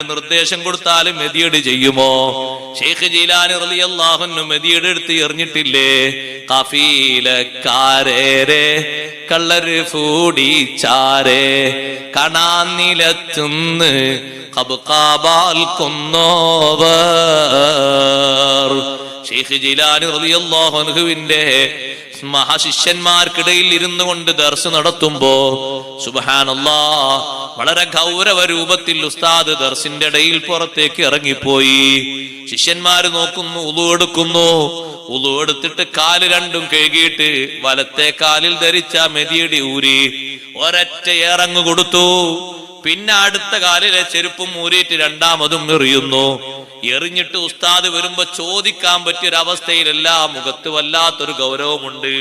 നിർദ്ദേശം കൊടുത്താലും മെതിയട് ചെയ്യുമോ? ഷെയ്ഖ് ജീലാനി റളിയല്ലാഹു അൻഹു മെതിയട് എടുത്ത് എറിഞ്ഞിട്ടില്ലേ? കഫീലക്കാരേ കള്ളര് ഫൂടിച്ചാരേ കണാനിലത്തുന്ന് ഖബ്ഖാബാൽ കൊന്നോവർ. ഷെയ്ഖ് ജീലാനി റളിയല്ലാഹു അൻഹുവിന്റെ മഹാശിഷ്യന്മാർക്കിടയിൽ ഇരുന്നു കൊണ്ട് ദർസ് നടത്തുമ്പോ സുബ്ഹാനല്ലാഹ് വളരെ ഗൗരവ രൂപത്തിൽ ഉസ്താദ് ദർസിന്റെ ഇടയിൽ പുറത്തേക്ക് ഇറങ്ങിപ്പോയി. ശിഷ്യന്മാര് നോക്കുന്നു, ഉളു എടുക്കുന്നു. ഉളു എടുത്തിട്ട് കാല് രണ്ടും കഴുകിയിട്ട് വലത്തെ കാലിൽ ധരിച്ച മെതിയടി ഊരി ഒരൊറ്റ ഇറങ്ങു കൊടുത്തു. പിന്നെ അടുത്ത കാലിലെ ചെരുപ്പും ഊരിയിട്ട് രണ്ടാമതും എറിയുന്നു. എറിഞ്ഞിട്ട് ഉസ്താദ് വരുമ്പോ ചോദിക്കാൻ പറ്റിയൊരവസ്ഥയിലല്ല, മുഖത്ത് വല്ലാത്തൊരു ഗൗരവമുണ്ട്.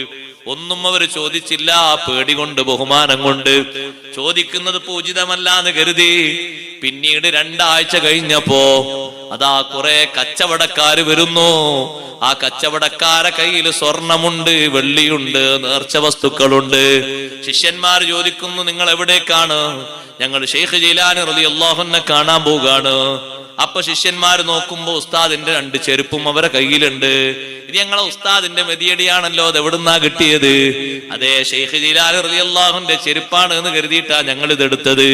ഒന്നും അവർ ചോദിച്ചില്ല, പേടി കൊണ്ട്, ബഹുമാനം കൊണ്ട്. ചോദിക്കുന്നത് ഉചിതമല്ല എന്ന് കരുതി. പിന്നീട് 2 ആഴ്ച കഴിഞ്ഞപ്പോ അതാ കുറെ കച്ചവടക്കാര് വരുന്നു. ആ കച്ചവടക്കാരെ കയ്യിൽ സ്വർണമുണ്ട്, വെള്ളിയുണ്ട്, നേർച്ച വസ്തുക്കളുണ്ട്. ശിഷ്യന്മാർ ചോദിക്കുന്നു, നിങ്ങൾ എവിടേക്കാണ്? ഞങ്ങൾ ഷെയ്ഖ് ജീലാനി റളിയല്ലാഹു അൻഹു കാണാൻ പോവുകയാണ്. അപ്പൊ ശിഷ്യന്മാർ നോക്കുമ്പോ ഉസ്താദിന്റെ 2 ചെരുപ്പും അവരെ കയ്യിലുണ്ട്. ഇത് ഞങ്ങളെ ഉസ്താദിന്റെ മെതിയടിയാണല്ലോ, അത് എവിടുന്നാ കിട്ടിയത്? അതെ, ഷെയ്ഖ് ജീലാനി റളിയല്ലാഹു അൻഹുവിന്റെ ചെരുപ്പാണ് എന്ന് കരുതിയിട്ടാ ഞങ്ങൾ ഇതെടുത്തത്.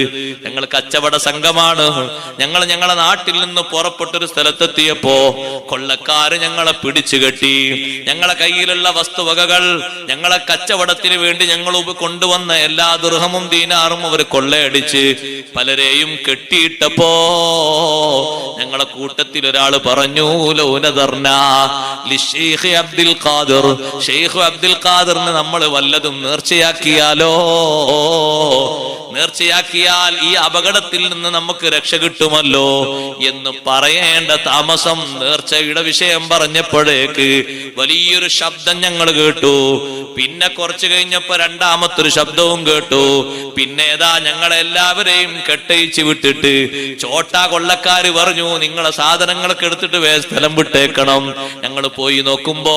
ഞങ്ങൾ കച്ചവട സംഘമാണ്. ഞങ്ങൾ ഞങ്ങളെ നാട്ടിൽ നിന്ന് പുറപ്പെട്ടൊരു സ്ഥലത്തെത്തിയപ്പോ കൊള്ളക്കാര് ഞങ്ങളെ പിടിച്ചു കെട്ടി. ഞങ്ങളെ കയ്യിലുള്ള വസ്തുവകകൾ, ഞങ്ങളെ കച്ചവടത്തിന് വേണ്ടി ഞങ്ങൾ കൊണ്ടുവന്ന എല്ലാ ദിർഹമും ദീനാറും അവർ കൊള്ളയടിച്ച് പലരെയും കെട്ടിയിട്ടപ്പോ ഞങ്ങളെ കൂട്ടത്തിൽ ഒരാള് പറഞ്ഞു, ഷെയ്ഖ് അബ്ദുൽ ഖാദിറിന് നമ്മൾ വല്ലതും നേർച്ചയാക്കിയാലോ? നേർച്ചയാക്കിയാൽ ഈ അപകടത്തിൽ നിന്ന് നമുക്ക് രക്ഷ കിട്ടുമല്ലോ എന്ന് പറയേണ്ട താമസം നേർച്ചയുടെ വിഷയം പറഞ്ഞപ്പോഴേക്ക് വലിയൊരു ശബ്ദം ഞങ്ങൾ കേട്ടു. പിന്നെ കുറച്ചു കഴിഞ്ഞപ്പോ 2ാമത്തൊരു ശബ്ദവും കേട്ടു. പിന്നെ ഏതാ ഞങ്ങളെല്ലാവരെയും കെട്ടയിച്ച് വിട്ടിട്ട് ചോട്ടാ കൊള്ളക്കാര് പറഞ്ഞു, നിങ്ങളെ സാധനങ്ങളൊക്കെ എടുത്തിട്ട് സ്ഥലം വിട്ടേക്കണം. ഞങ്ങൾ പോയി നോക്കുമ്പോ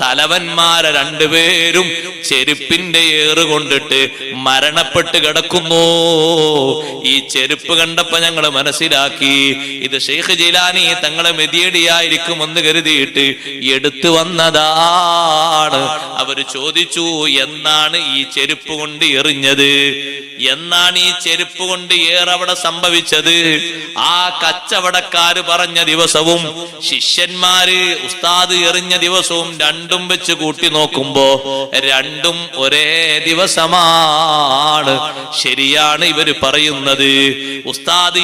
തലവന്മാരെ 2 പേരും ചെരുപ്പിന്റെ ഏറ് കൊണ്ടിട്ട് മരണപ്പെട്ട് കിടക്കുന്നു. ഈ ചെരുപ്പ് കണ്ടപ്പോ ഞങ്ങൾ മനസ്സിലാക്കി, ഇത് ഷെയ്ഖ് ജീലാനി തങ്ങളെ മെതിയടിയായിരിക്കുമെന്ന് കരുതിയിട്ട് എടുത്തു വന്നതാണ്. അവര് ചോദിച്ചു, എന്നാണ് ഈ ചെരുപ്പ് കൊണ്ട് എറിഞ്ഞത്? എന്നാണ് ഈ ചെരുപ്പ് കൊണ്ട് അവിടെ സംഭവിച്ചത്? ആ കച്ചവടക്കാര് പറഞ്ഞ ദിവസവും ശിഷ്യന്മാര് ഉസ്താദ് എറിഞ്ഞ ദിവസവും 2ഉം വെച്ച് കൂട്ടി നോക്കുമ്പോ 2ഉം ഒരേ ദിവസമാണ്. ശരിയാണ് ഇവര് പറയുന്നത്. ഉസ്താദ്